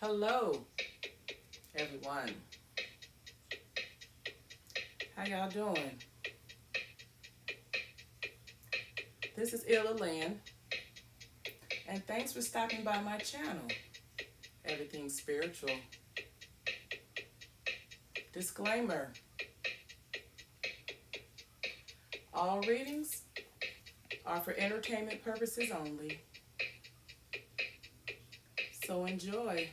Hello, everyone. How y'all doing? This is Illa Lynn, and thanks for stopping by my channel, Everything Spiritual. Disclaimer: all readings are for entertainment purposes only, so enjoy.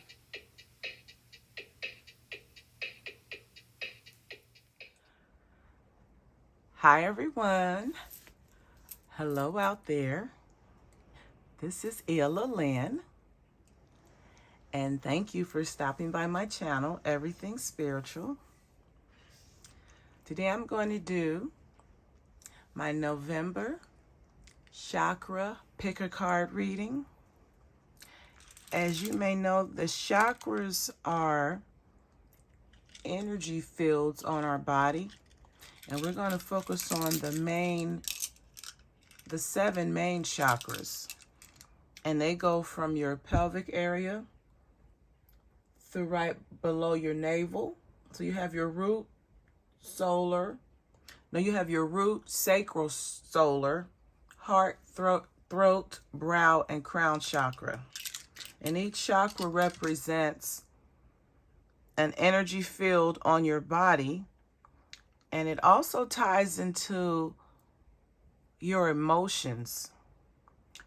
Hi, everyone. Hello out there. This is Illa Lynn, and thank you for stopping by my channel, Everything Spiritual. Today I'm going to do my November Chakra Pick a Card reading. As you may know, the chakras are energy fields on our body, and we're going to focus on the 7 main chakras, and they go from your pelvic area through right below your navel. So you have your root, sacral, solar, heart, throat, brow, and crown chakra. And each chakra represents an energy field on your body, and it also ties into your emotions.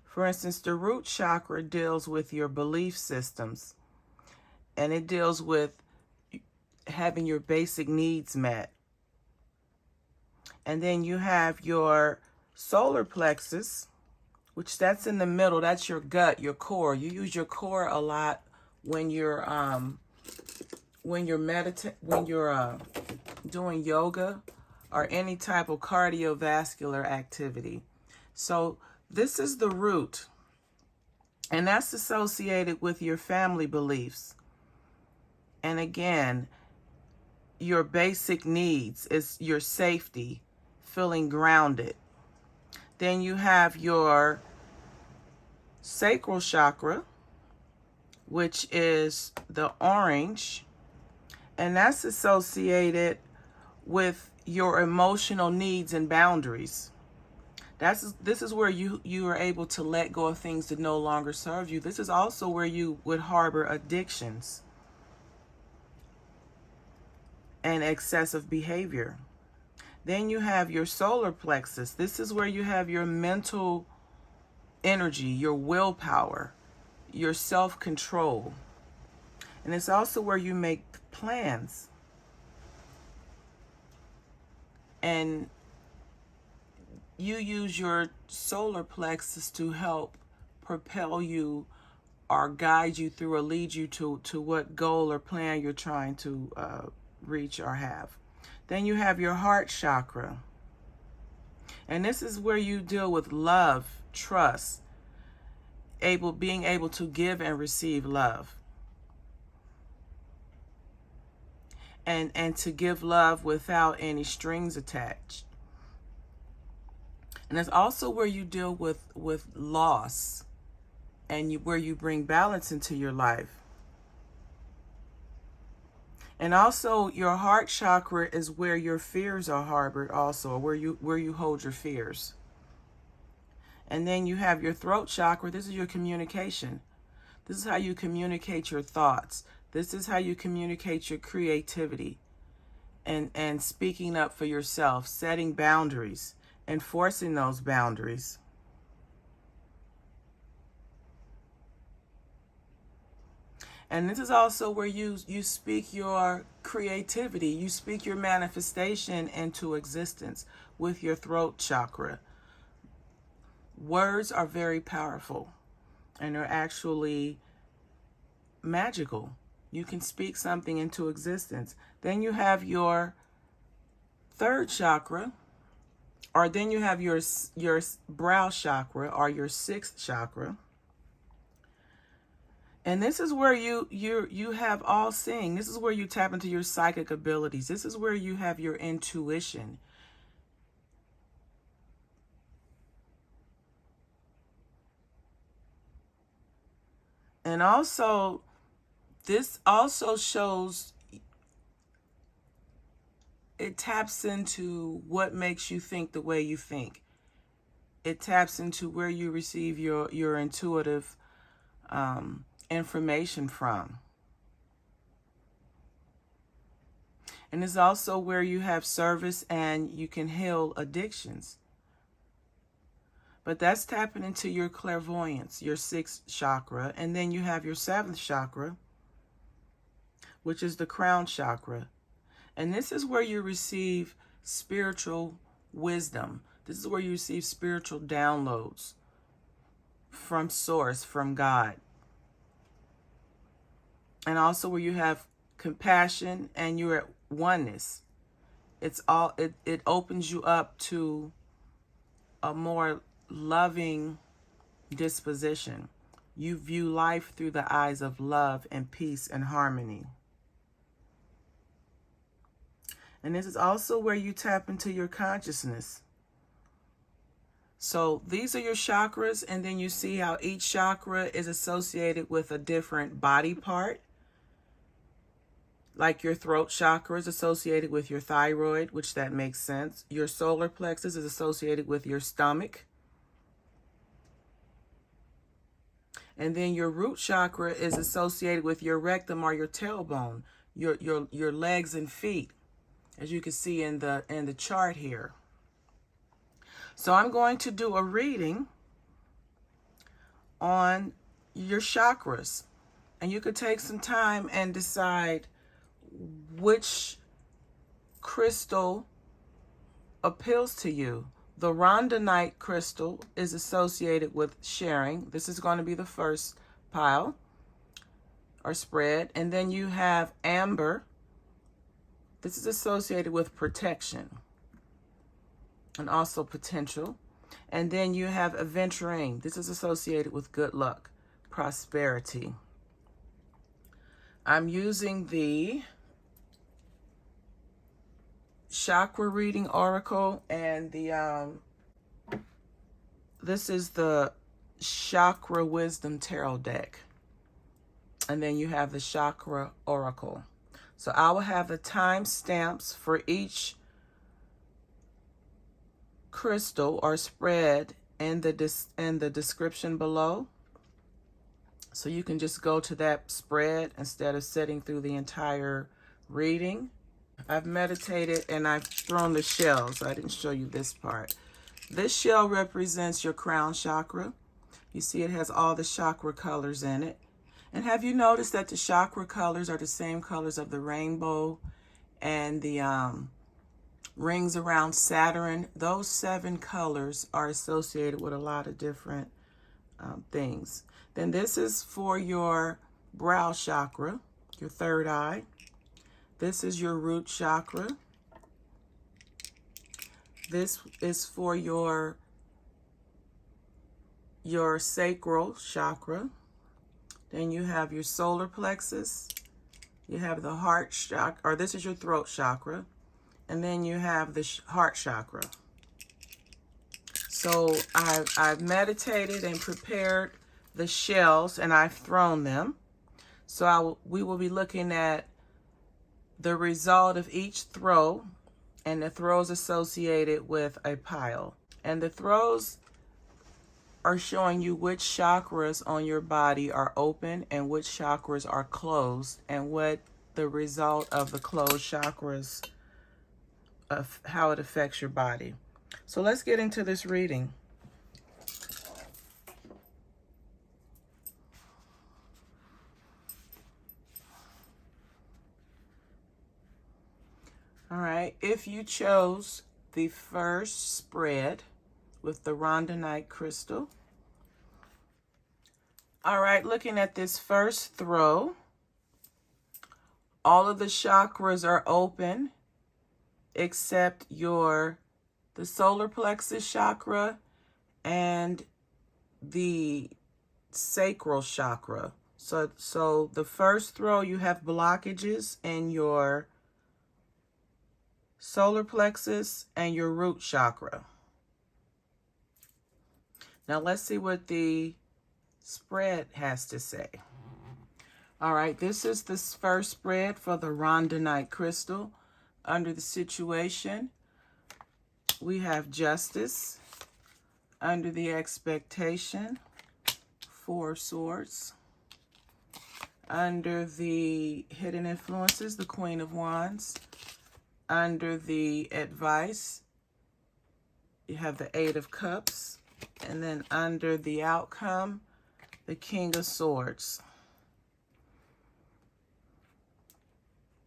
For instance, the root chakra deals with your belief systems, and it deals with having your basic needs met. And then you have your solar plexus, which that's in the middle. That's your gut, your core. You use your core a lot when you're doing yoga or any type of cardiovascular activity. So this is the root, and that's associated with your family beliefs. And again, your basic needs is your safety, feeling grounded. Then you have your sacral chakra, which is the orange, and that's associated with your emotional needs and boundaries. This is where you are able to let go of things that no longer serve you. This is also where you would harbor addictions and excessive behavior. Then you have your solar plexus. This is where you have your mental energy, your willpower, your self-control. And it's also where you make plans. And you use your solar plexus to help propel you or guide you through or lead you to what goal or plan you're trying to reach or have. Then you have your heart chakra. And this is where you deal with love, trust, being able to give and receive love. And to give love without any strings attached. And it's also where you deal with loss, and where you bring balance into your life. And also your heart chakra is where your fears are harbored also, or where you hold your fears. And then you have your throat chakra. This is your communication. This is how you communicate your thoughts. This is how you communicate your creativity and speaking up for yourself, setting boundaries, enforcing those boundaries. And this is also where you speak your creativity, you speak your manifestation into existence with your throat chakra. Words are very powerful, and they're actually magical. You can speak something into existence. Then you have your third chakra, or then you have your brow chakra, or your 6th chakra. And this is where you have all seeing. This is where you tap into your psychic abilities. This is where you have your intuition. And also, This also shows, it taps into what makes you think the way you think. It taps into where you receive your intuitive information from. And it's also where you have service and you can heal addictions. But that's tapping into your clairvoyance, your 6th chakra. And then you have your 7th chakra, which is the crown chakra. And this is where you receive spiritual wisdom. This is where you receive spiritual downloads from Source, from God. And also where you have compassion and you're at oneness. It opens you up to a more loving disposition. You view life through the eyes of love and peace and harmony. And this is also where you tap into your consciousness. So these are your chakras, and then you see how each chakra is associated with a different body part. Like your throat chakra is associated with your thyroid, which that makes sense. Your solar plexus is associated with your stomach. And then your root chakra is associated with your rectum or your tailbone, your legs and feet, as you can see in the chart here. So I'm going to do a reading on your chakras. And you could take some time and decide which crystal appeals to you. The Rhodonite crystal is associated with sharing. This is going to be the first pile or spread. And then you have amber. This is associated with protection and also potential. And then you have Adventurine. This is associated with good luck, prosperity. I'm using the Chakra Reading Oracle, and this is the Chakra Wisdom Tarot deck. And then you have the Chakra Oracle. So I will have the timestamps for each crystal or spread in the description below. So you can just go to that spread instead of sitting through the entire reading. I've meditated and I've thrown the shells. I didn't show you this part. This shell represents your crown chakra. You see it has all the chakra colors in it. And have you noticed that the chakra colors are the same colors of the rainbow and the rings around Saturn? Those 7 colors are associated with a lot of different things. Then this is for your brow chakra, your 3rd eye. This is your root chakra. This is for your sacral chakra. Then you have your solar plexus. You have the heart chakra, or this is your throat chakra. And then you have the heart chakra. So I've meditated and prepared the shells and I've thrown them. So we will be looking at the result of each throw and the throws associated with a pile. And the throws are showing you which chakras on your body are open and which chakras are closed, and what the result of the closed chakras, of how it affects your body. So let's get into this reading. All right, if you chose the first spread with the Rhodonite crystal. All right, looking at this first throw, all of the chakras are open except the solar plexus chakra and the sacral chakra. So the first throw, you have blockages in your solar plexus and your root chakra. Now let's see what the spread has to say. All right, this is the first spread for the Rhodonite crystal. Under the situation, we have justice. Under the expectation, 4 of swords. Under the hidden influences, the Queen of Wands. Under the advice, you have the 8 of Cups. And then under the outcome, the King of Swords.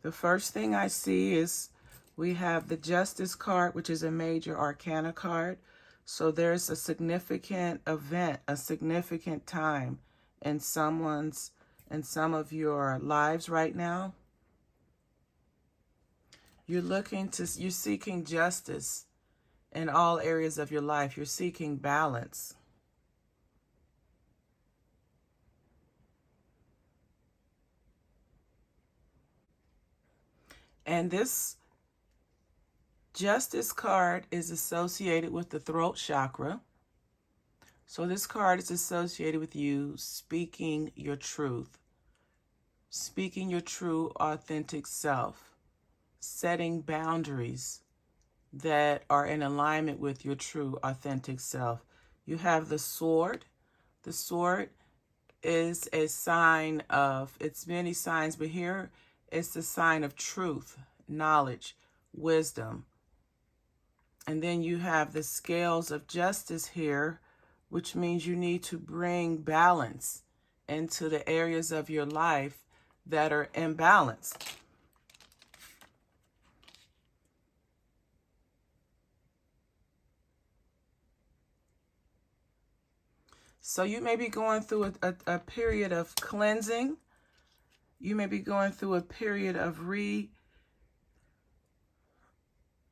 The first thing I see is we have the Justice card, which is a major arcana card. So there's a significant event, a significant time in some of your lives right now. You're seeking justice in all areas of your life. You're seeking balance. And this Justice card is associated with the throat chakra. So this card is associated with you speaking your truth, speaking your true, authentic self, setting boundaries that are in alignment with your true, authentic self. You have the sword. The sword is a sign of, it's many signs, but here it's the sign of truth, knowledge, wisdom. And then you have the scales of justice here, which means you need to bring balance into the areas of your life that are imbalanced. So you may be going through a period of cleansing. You may be going through a period of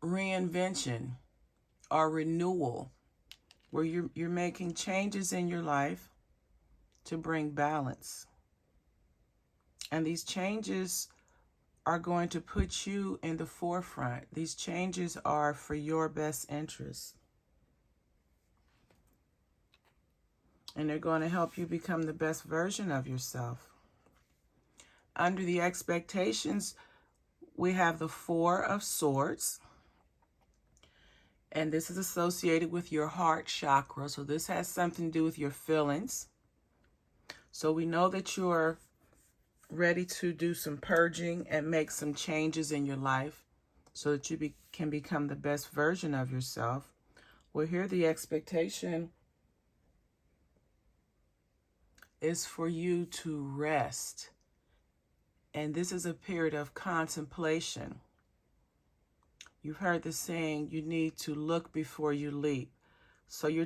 reinvention or renewal, where you're making changes in your life to bring balance. And these changes are going to put you in the forefront. These changes are for your best interest. And they're going to help you become the best version of yourself. Under the expectations, we have the 4 of Swords. And this is associated with your heart chakra. So this has something to do with your feelings. So we know that you're ready to do some purging and make some changes in your life so that you can become the best version of yourself. Well, here the expectation is for you to rest. And this is a period of contemplation. You've heard the saying, you need to look before you leap. So you're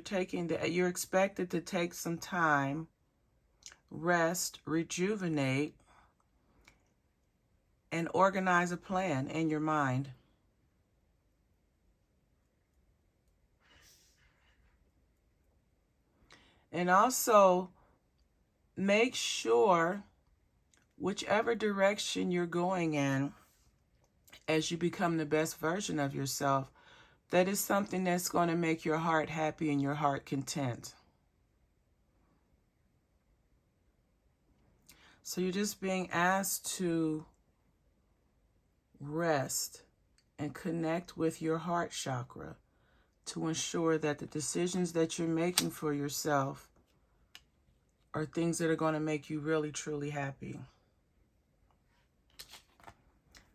expected to take some time, rest, rejuvenate, and organize a plan in your mind. And also make sure whichever direction you're going in, as you become the best version of yourself, that is something that's going to make your heart happy and your heart content. So you're just being asked to rest and connect with your heart chakra to ensure that the decisions that you're making for yourself are things that are going to make you really, truly happy.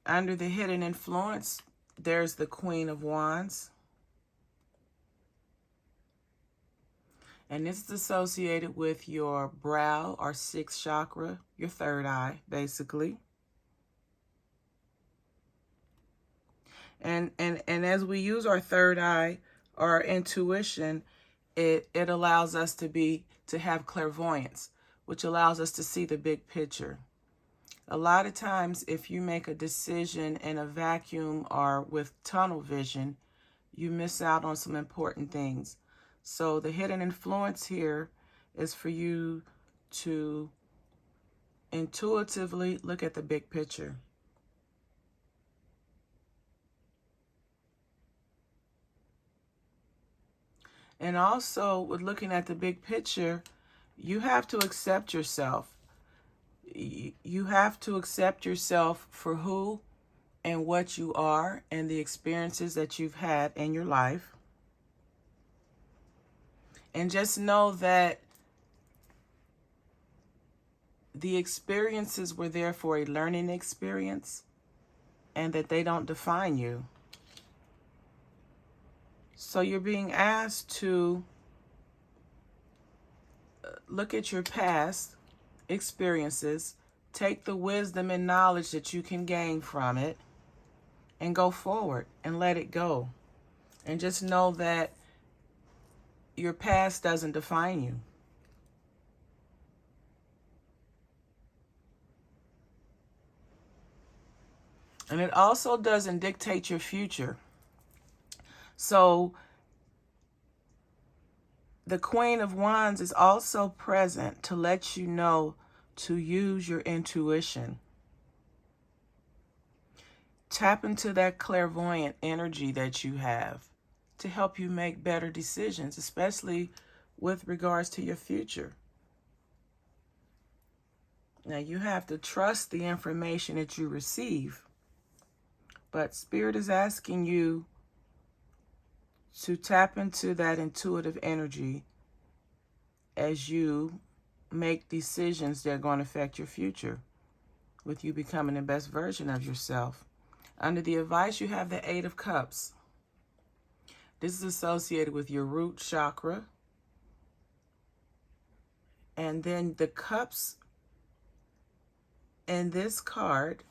Under the hidden influence, there's the Queen of Wands. And this is associated with your brow or 6th chakra, your 3rd eye, basically. And as we use our 3rd eye, our intuition, it allows us to have clairvoyance, which allows us to see the big picture. A lot of times, if you make a decision in a vacuum or with tunnel vision, you miss out on some important things. So the hidden influence here is for you to intuitively look at the big picture. And also, with looking at the big picture, you have to accept yourself. You have to accept yourself for who and what you are and the experiences that you've had in your life. And just know that the experiences were there for a learning experience and that they don't define you. So you're being asked to look at your past experiences, take the wisdom and knowledge that you can gain from it, and go forward and let it go. And just know that your past doesn't define you. And it also doesn't dictate your future. So the Queen of Wands is also present to let you know to use your intuition. Tap into that clairvoyant energy that you have to help you make better decisions, especially with regards to your future. Now, you have to trust the information that you receive, but Spirit is asking you to tap into that intuitive energy as you make decisions that are going to affect your future, with you becoming the best version of yourself. Under the advice, you have the 8 of Cups. This is associated with your root chakra. And then the cups in this card,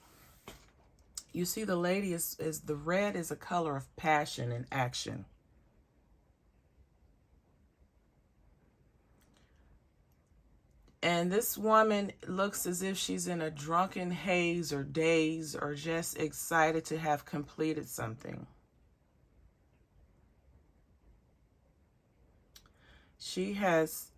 you see the lady is the red is a color of passion and action. And this woman looks as if she's in a drunken haze or daze or just excited to have completed something. She has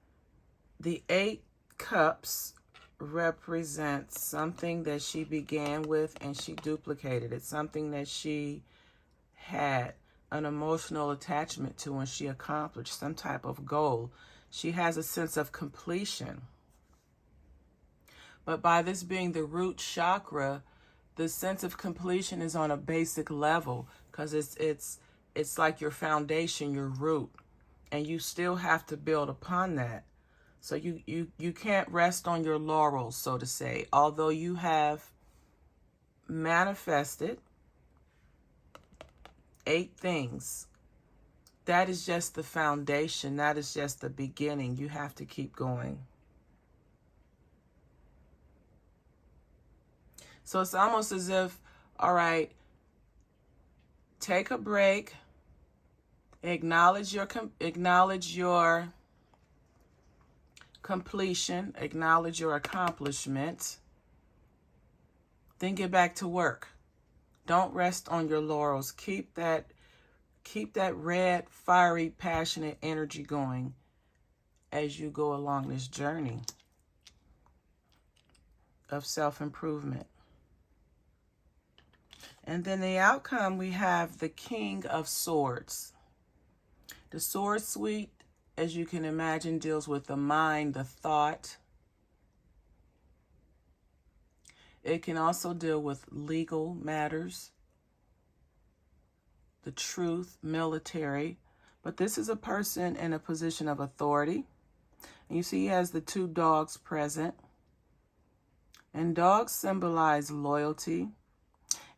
the 8 cups represents something that she began with and she duplicated it, something that she had an emotional attachment to when she accomplished some type of goal. She has a sense of completion. But by this being the root chakra, the sense of completion is on a basic level because it's like your foundation, your root, and you still have to build upon that. So you can't rest on your laurels, so to say. Although you have manifested 8 things, that is just the foundation. That is just the beginning. You have to keep going. So it's almost as if, all right, take a break, acknowledge your completion, acknowledge your accomplishment, then get back to work. Don't rest on your laurels. Keep that red, fiery, passionate energy going as you go along this journey of self-improvement. And then the outcome, we have the King of Swords. The Sword Suite, as you can imagine, deals with the mind, the thought. It can also deal with legal matters, the truth, military. But this is a person in a position of authority. And you see he has the 2 dogs present. And dogs symbolize loyalty.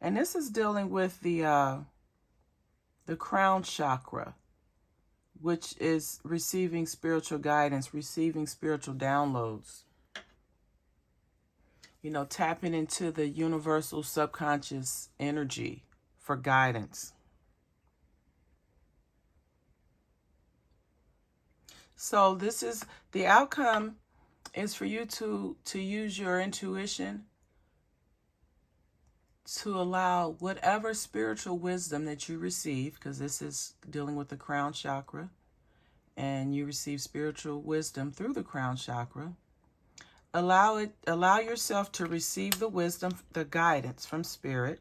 And this is dealing with the crown chakra, which is receiving spiritual guidance, receiving spiritual downloads. You know, tapping into the universal subconscious energy for guidance. So this is the outcome, is for you to use your intuition to allow whatever spiritual wisdom that you receive, because this is dealing with the crown chakra, and you receive spiritual wisdom through the crown chakra. Allow yourself to receive the wisdom, the guidance from Spirit.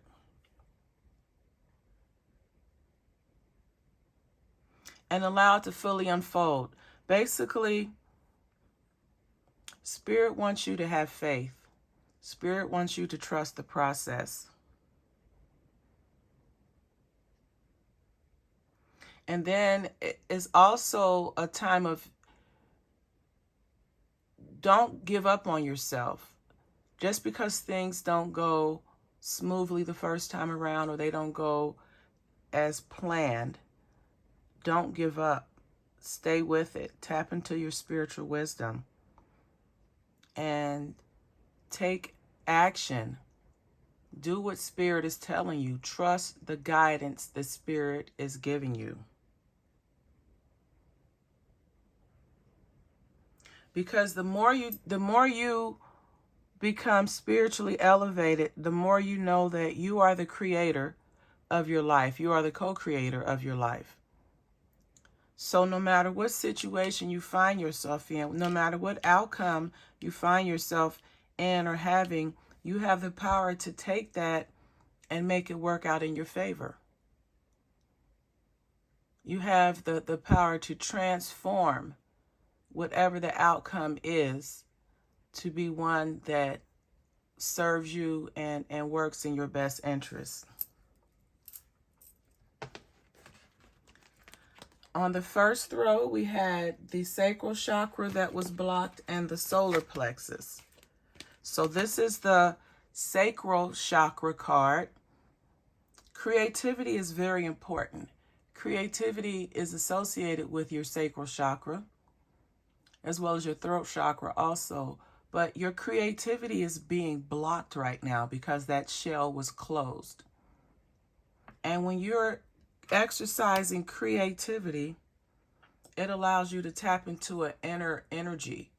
And allow it to fully unfold. Basically, Spirit wants you to have faith. Spirit wants you to trust the process. And then it is also a time of don't give up on yourself. Just because things don't go smoothly the first time around or they don't go as planned, don't give up. Stay with it. Tap into your spiritual wisdom and take action. Do what Spirit is telling you. Trust the guidance the Spirit is giving you. Because the more you become spiritually elevated, the more you know that you are the creator of your life. You are the co-creator of your life. So no matter what situation you find yourself in, no matter what outcome you find yourself in or having, you have the power to take that and make it work out in your favor. You have the power to transform whatever the outcome is to be one that serves you and works in your best interest. On the first throw, we had the sacral chakra that was blocked and the solar plexus. So this is the sacral chakra card. Creativity is very important. Creativity is associated with your sacral chakra, as well as your throat chakra also. But your creativity is being blocked right now because that shell was closed. And when you're exercising creativity, it allows you to tap into an inner energy,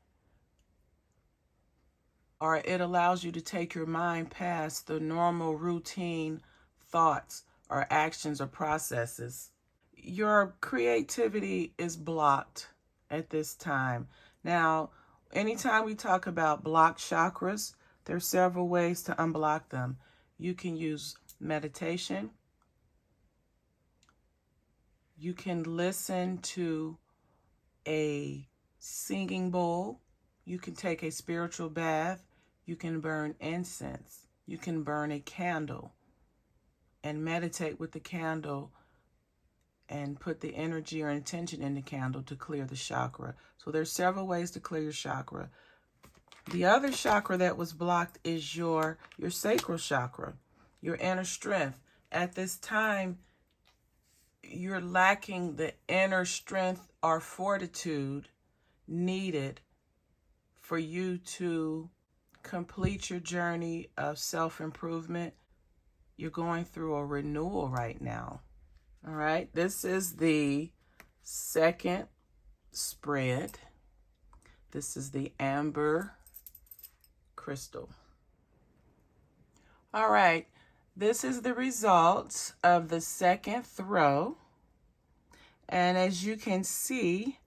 or it allows you to take your mind past the normal routine thoughts or actions or processes. Your creativity is blocked at this time. Now, anytime we talk about blocked chakras, there are several ways to unblock them. You can use meditation. You can listen to a singing bowl. You can take a spiritual bath. You can burn incense. You can burn a candle and meditate with the candle and put the energy or intention in the candle to clear the chakra. So there's several ways to clear your chakra. The other chakra that was blocked is your sacral chakra, your inner strength. At this time, you're lacking the inner strength or fortitude needed for you to complete your journey of self-improvement. You're going through a renewal right now. All right, this is the second spread. This is the amber crystal. All right, this is the results of the second throw. And as you can see,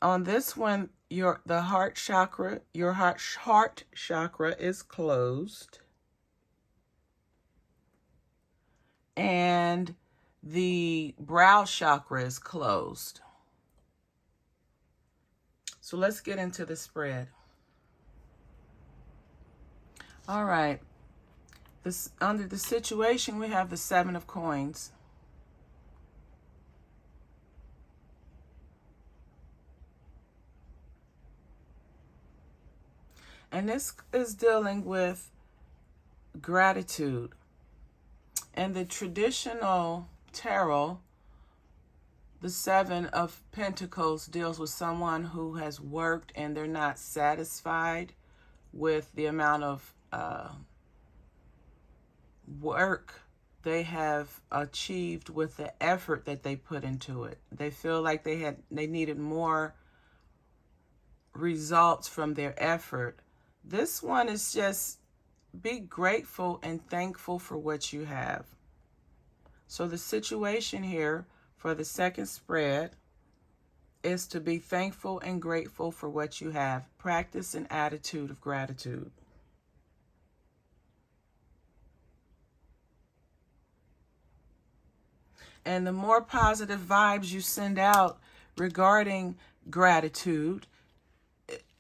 on this one, your heart chakra is closed. And the brow chakra is closed. So let's get into the spread. All right. Under the situation, we have the 7 of coins. And this is dealing with gratitude. And the traditional tarot, the 7 of Pentacles, deals with someone who has worked and they're not satisfied with the amount of work they have achieved with the effort that they put into it. They feel like they needed more results from their effort. This one is just be grateful and thankful for what you have. So the situation here for the second spread is to be thankful and grateful for what you have. Practice an attitude of gratitude. And the more positive vibes you send out regarding gratitude,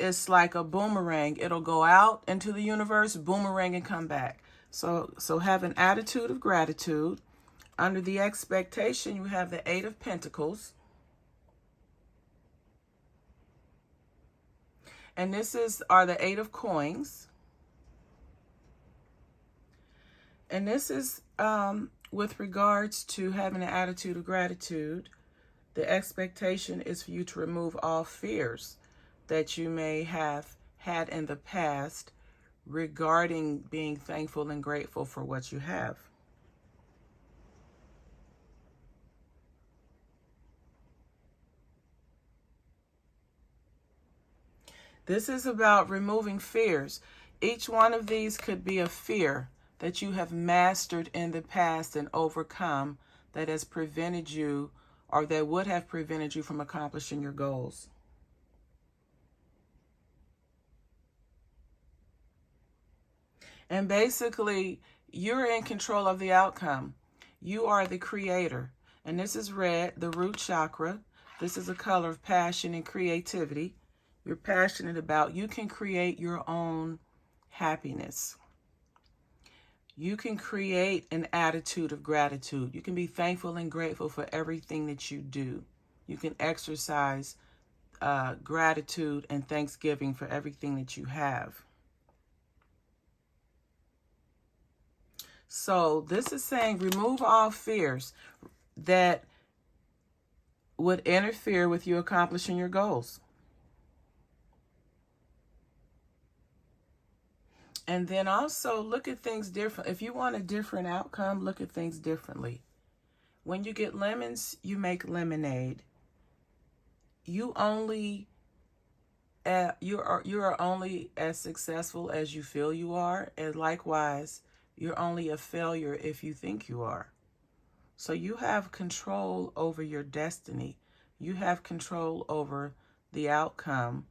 it's like a boomerang. It'll go out into the universe, boomerang, and come back. So have an attitude of gratitude. Under the expectation, you have the Eight of Pentacles. And are the Eight of Coins. And this is with regards to having an attitude of gratitude. The expectation is for you to remove all fears that you may have had in the past regarding being thankful and grateful for what you have. This is about removing fears. Each one of these could be a fear that you have mastered in the past and overcome that has prevented you, or that would have prevented you from accomplishing your goals. And basically, you're in control of the outcome. You are the creator. And this is red, the root chakra. This is a color of passion and creativity. You're passionate about. You can create your own happiness. You can create an attitude of gratitude. You can be thankful and grateful for everything that you do. You can exercise gratitude and thanksgiving for everything that you have. So this is saying remove all fears that would interfere with you accomplishing your goals. And then also look at things different. If you want a different outcome, look at things differently. When you get lemons, you make lemonade. You are only as successful as you feel you are, and likewise, you're only a failure if you think you are. So you have control over your destiny. You have control over the outcome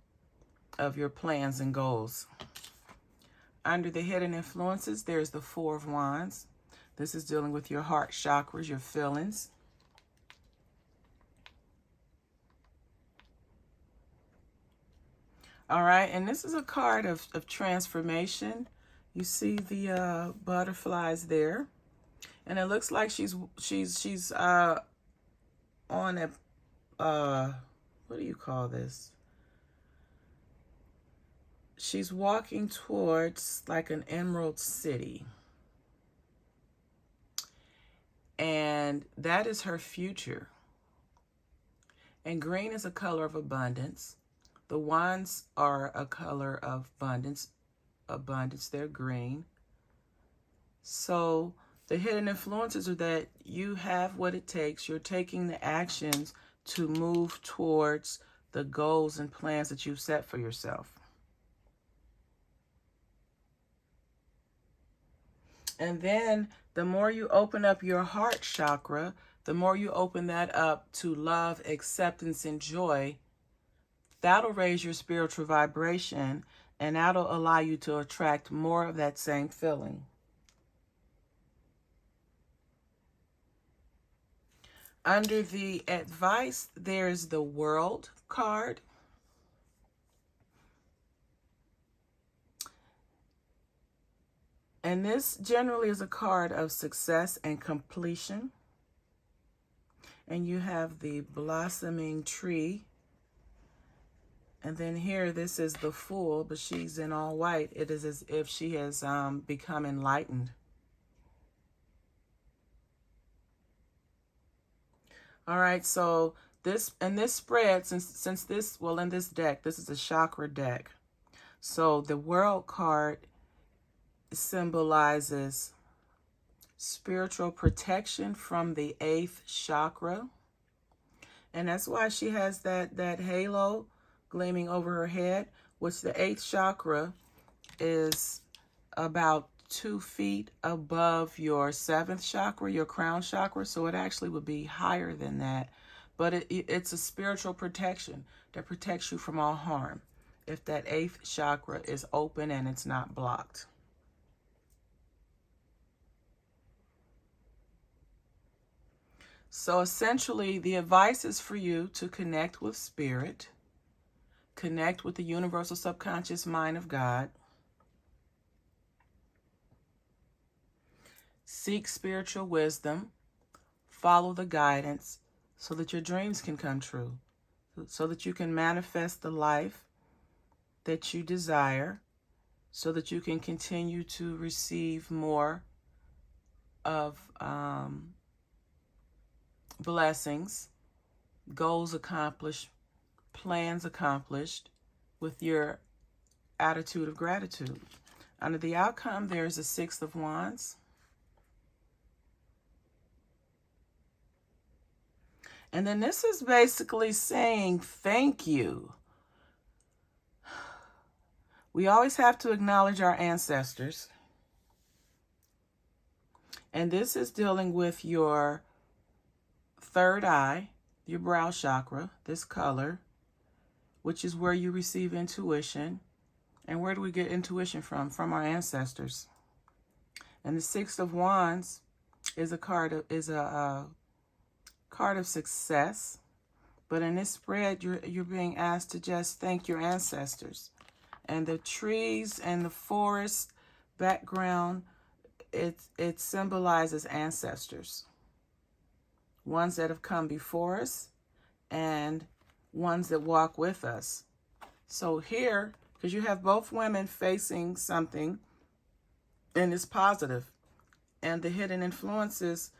of your plans and goals. Under the hidden influences, there's the Four of Wands. This is dealing with your heart chakras, your feelings. All right, and this is a card of transformation. You see the butterflies there, and it looks like she's on a what do you call this? She's walking towards like an emerald city. And that is her future. And green is a color of abundance. The wands are a color of abundance. They're green. So the hidden influences are that you have what it takes. You're taking the actions to move towards the goals and plans that you've set for yourself. And then the more you open up your heart chakra, the more you open that up to love, acceptance, and joy, that'll raise your spiritual vibration, and that'll allow you to attract more of that same feeling. Under the advice, there's the World card. And this generally is a card of success and completion. And you have the blossoming tree. And then here, this is the Fool, but she's in all white. It is as if she has become enlightened. All right, so this spread, since this, well, in this deck, this is a chakra deck. So the World card symbolizes spiritual protection from the 8th chakra. And that's why she has that halo gleaming over her head, which the 8th chakra is about 2 feet above your 7th chakra, your crown chakra. So it actually would be higher than that. But it's a spiritual protection that protects you from all harm if that 8th chakra is open and it's not blocked. So essentially, the advice is for you to connect with spirit, Connect with the universal subconscious mind of God. Seek spiritual wisdom. Follow the guidance so that your dreams can come true, so that you can manifest the life that you desire, so that you can continue to receive more of blessings, goals accomplished, plans accomplished with your attitude of gratitude. Under the outcome, there's a Six of Wands. And then this is basically saying thank you. We always have to acknowledge our ancestors. And this is dealing with your third eye, your brow chakra, this color, which is where you receive intuition. And where do we get intuition from? From our ancestors. And the Six of Wands is a card of success. But in this spread, you're being asked to just thank your ancestors. And the trees and the forest background, it symbolizes ancestors. Ones that have come before us and ones that walk with us. So here, because you have both women facing something, and it's positive. And the hidden influences,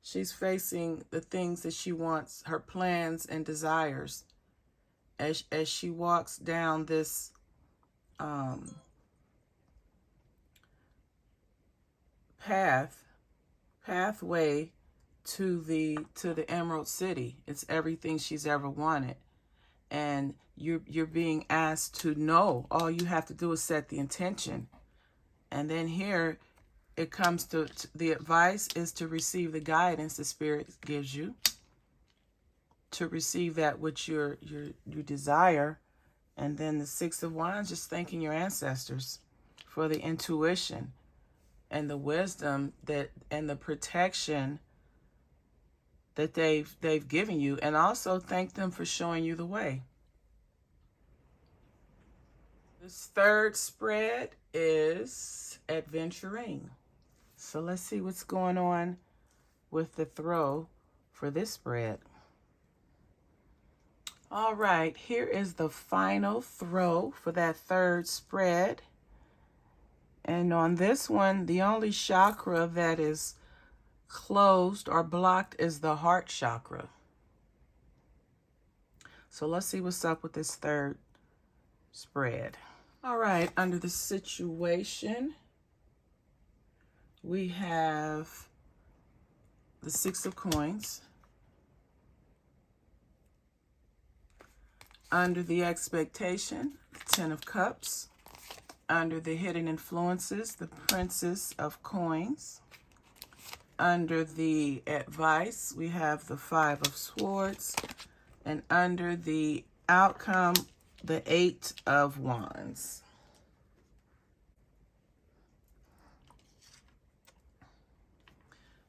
she's facing the things that she wants, her plans and desires, as she walks down this pathway to the Emerald City. It's everything she's ever wanted. And you're being asked to know. All you have to do is set the intention. And then here it comes to the advice is to receive the guidance the Spirit gives you, to receive that which you desire. And then the Six of Wands, just thanking your ancestors for the intuition and the wisdom that and the protection that they've given you, and also thank them for showing you the way. This third spread is Adventurine. So let's see what's going on with the throw for this spread. All right, here is the final throw for that third spread. And on this one, the only chakra that is closed or blocked is the heart chakra. So let's see what's up with this third spread. All right, under the situation, we have the Six of Coins. Under the expectation, the Ten of Cups. Under the hidden influences, the Princess of Coins. Under the advice, we have the Five of Swords. And under the outcome, the Eight of Wands.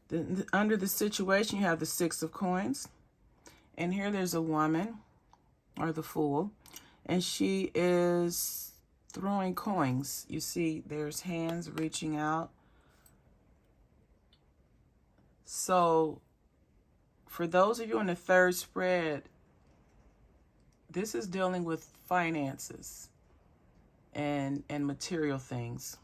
Then under the situation, you have the Six of Coins. And here there's a woman, or the Fool, and she is throwing coins. You see there's hands reaching out. So for those of you in the third spread, this is dealing with finances and material things.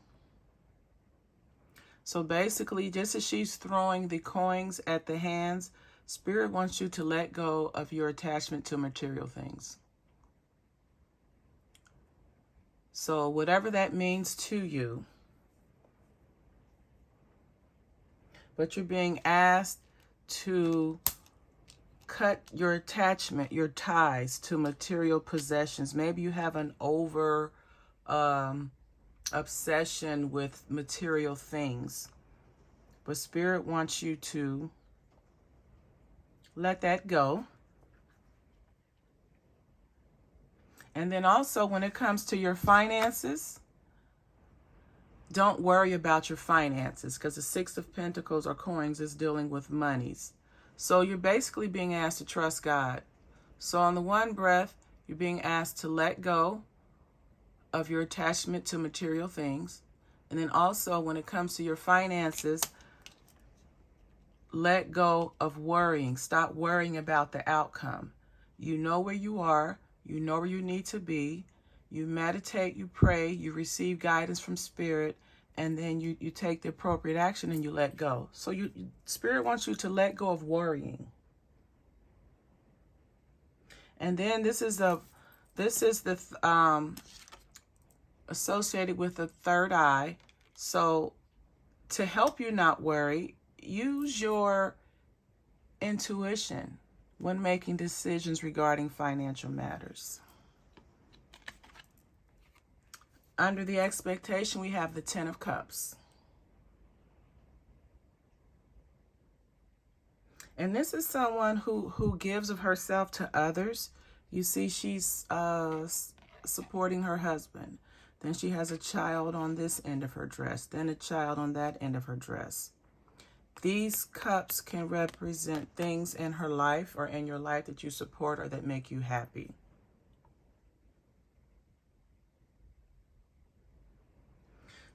So basically, just as she's throwing the coins at the hands, Spirit wants you to let go of your attachment to material things. So whatever that means to you, but you're being asked to cut your attachment, your ties to material possessions. Maybe you have an over obsession with material things, but Spirit wants you to let that go. And then also when it comes to your finances, don't worry about your finances, because the Six of Pentacles or coins is dealing with monies. So you're basically being asked to trust God. So on the one breath, You're being asked to let go of your attachment to material things. And then also, when it comes to your finances, let go of worrying. Stop worrying about the outcome. You know where you are. You know where you need to be. You meditate, you pray, you receive guidance from Spirit, and then you take the appropriate action and you let go. So Spirit wants you to let go of worrying. And then this is the associated with the third eye. So to help you not worry, use your intuition when making decisions regarding financial matters. Under the expectation, we have the Ten of Cups. And this is someone who gives of herself to others. You see, she's supporting her husband. Then she has a child on this end of her dress. Then a child on that end of her dress. These cups can represent things in her life or in your life that you support or that make you happy.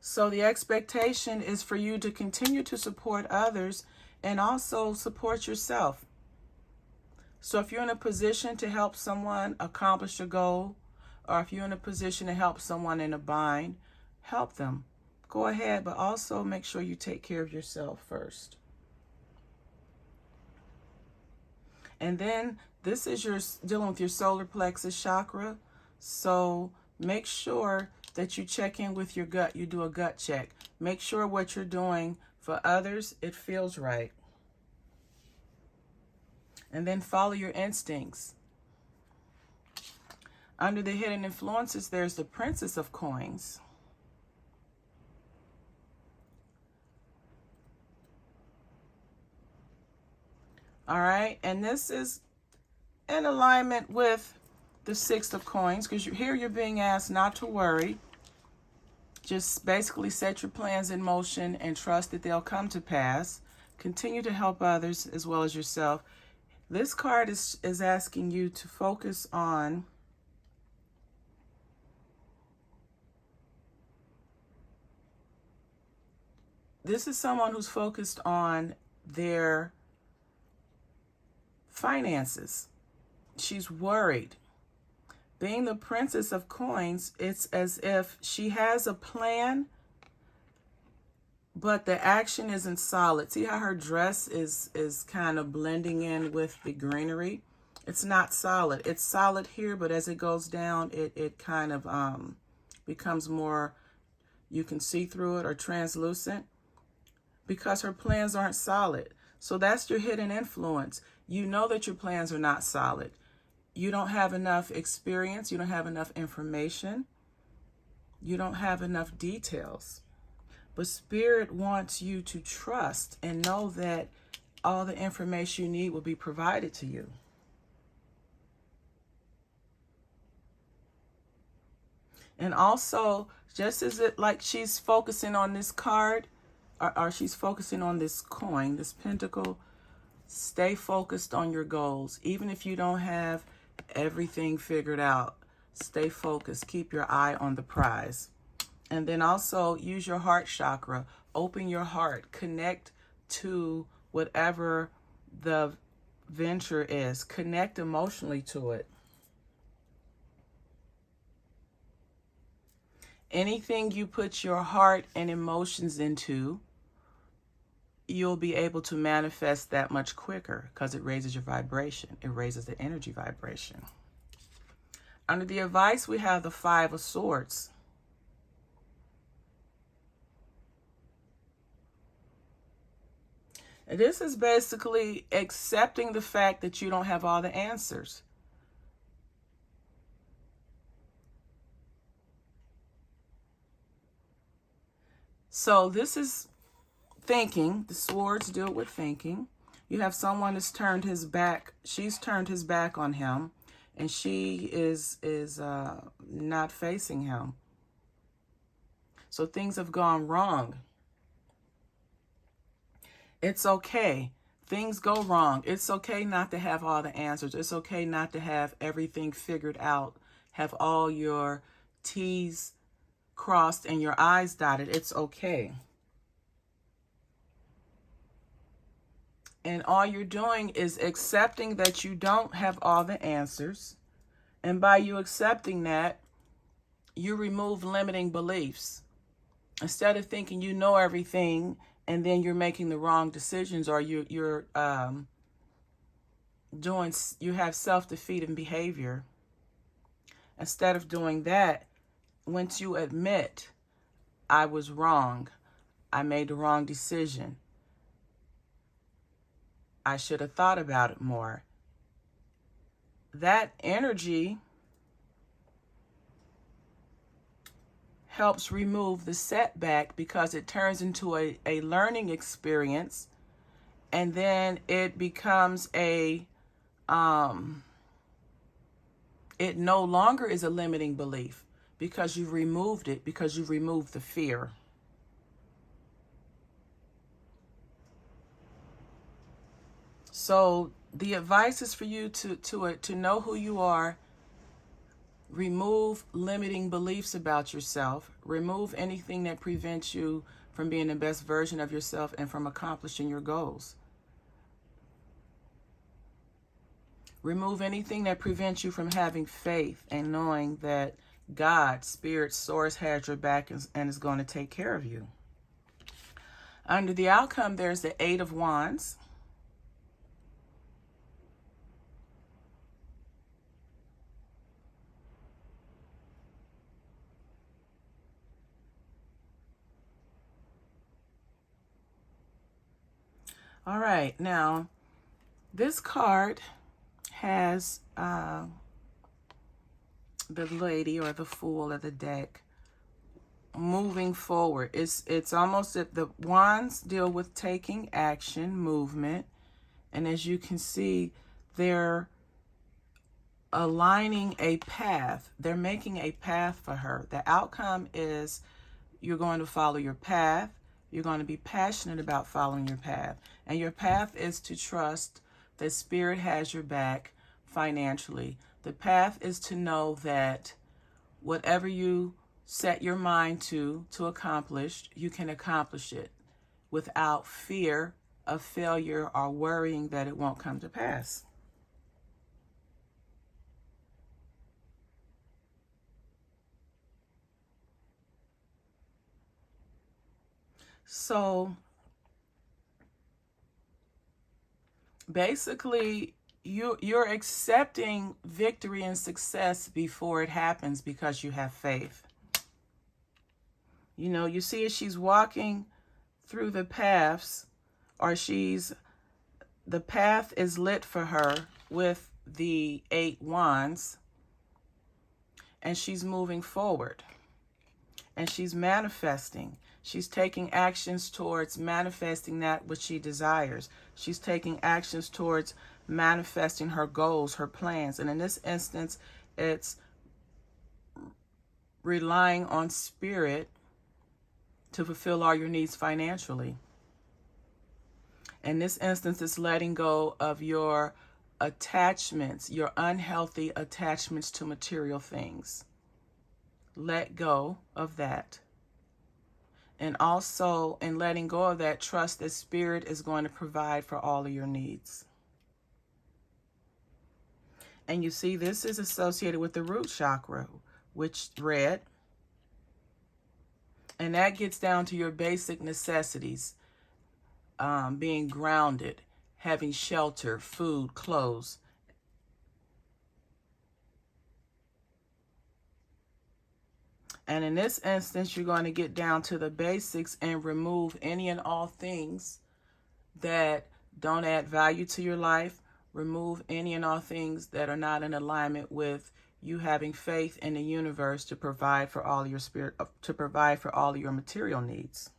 So the expectation is for you to continue to support others and also support yourself. So if you're in a position to help someone accomplish a goal, or if you're in a position to help someone in a bind, help them. Go ahead, but also make sure you take care of yourself first. And then this is your dealing with your solar plexus chakra. So make sure that you check in with your gut. You do a gut check. Make sure what you're doing for others, it feels right. And then follow your instincts. Under the hidden influences, there's the Princess of Coins. All right, and this is in alignment with the Six of Coins, because here you're being asked not to worry. Just basically set your plans in motion and trust that they'll come to pass. Continue to help others as well as yourself. This card is asking you to focus on this is someone who's focused on their finances. She's worried. Being the Princess of Coins, it's as if she has a plan, but the action isn't solid. See how her dress is kind of blending in with the greenery? It's not solid. It's solid here, but as it goes down, it kind of becomes more, you can see through it, or translucent, because her plans aren't solid. So that's your hidden influence. You know that your plans are not solid. You don't have enough experience. You don't have enough information. You don't have enough details. But Spirit wants you to trust and know that all the information you need will be provided to you. And also, just as it like she's focusing on this card, or she's focusing on this coin, this pentacle, stay focused on your goals. Even if you don't have everything figured out, stay focused. Keep your eye on the prize. And then also use your heart chakra. Open your heart. Connect to whatever the venture is. Connect emotionally to it. Anything you put your heart and emotions into, you'll be able to manifest that much quicker because it raises your vibration. It raises the energy vibration. Under the advice, we have the Five of Swords. And this is basically accepting the fact that you don't have all the answers. So this is thinking. The swords deal with thinking. You have someone that's turned his back. She's turned his back on him, and she is not facing him. So things have gone wrong. It's okay. Things go wrong. It's okay not to have all the answers. It's okay not to have everything figured out, have all your T's crossed and your I's dotted. It's okay. And all you're doing is accepting that you don't have all the answers. And by you accepting that, you remove limiting beliefs. Instead of thinking you know everything and then you're making the wrong decisions, or you have self-defeating behavior. Instead of doing that, once you admit, I was wrong, I made the wrong decision, I should have thought about it more, that energy helps remove the setback, because it turns into a learning experience, and then it becomes it no longer is a limiting belief, because you've removed it, because you've removed the fear. So the advice is for you to know who you are. Remove limiting beliefs about yourself. Remove anything that prevents you from being the best version of yourself and from accomplishing your goals. Remove anything that prevents you from having faith and knowing that God, Spirit, Source has your back and is going to take care of you. Under the outcome, there's the 8 of Wands. All right, now this card has the lady or the fool of the deck moving forward. It's almost that the wands deal with taking action, movement, and as you can see, they're aligning a path. They're making a path for her. The outcome is you're going to follow your path. You're going to be passionate about following your path. And your path is to trust that Spirit has your back financially. The path is to know that whatever you set your mind to accomplish, you can accomplish it without fear of failure or worrying that it won't come to pass. So basically, you're accepting victory and success before it happens because you have faith. You know, you see as she's walking through the paths, or the path is lit for her with the 8 wands, and she's moving forward, and she's manifesting. She's taking actions towards manifesting that which she desires. She's taking actions towards manifesting her goals, her plans. And in this instance, it's relying on Spirit to fulfill all your needs financially. In this instance, it's letting go of your attachments, your unhealthy attachments to material things. Let go of that. And also, in letting go of that, trust that Spirit is going to provide for all of your needs. And you see, this is associated with the root chakra, which red. And that gets down to your basic necessities. Being grounded, having shelter, food, clothes. And in this instance, you're going to get down to the basics and remove any and all things that don't add value to your life. Remove any and all things that are not in alignment with you having faith in the universe to provide for all your to provide for all of your material needs.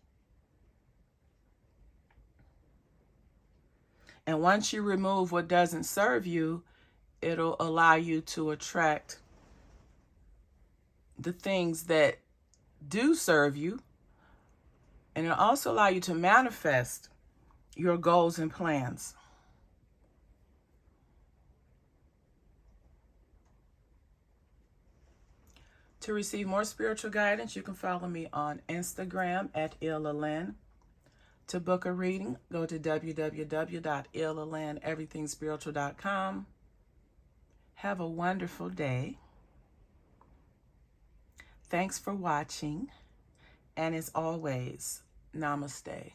And once you remove what doesn't serve you, it'll allow you to attract the things that do serve you. And it'll also allow you to manifest your goals and plans. To receive more spiritual guidance, you can follow me on Instagram at illalyn. To book a reading, go to www.illalyn.everythingspiritual.com. Have a wonderful day. Thanks for watching. And as always, namaste.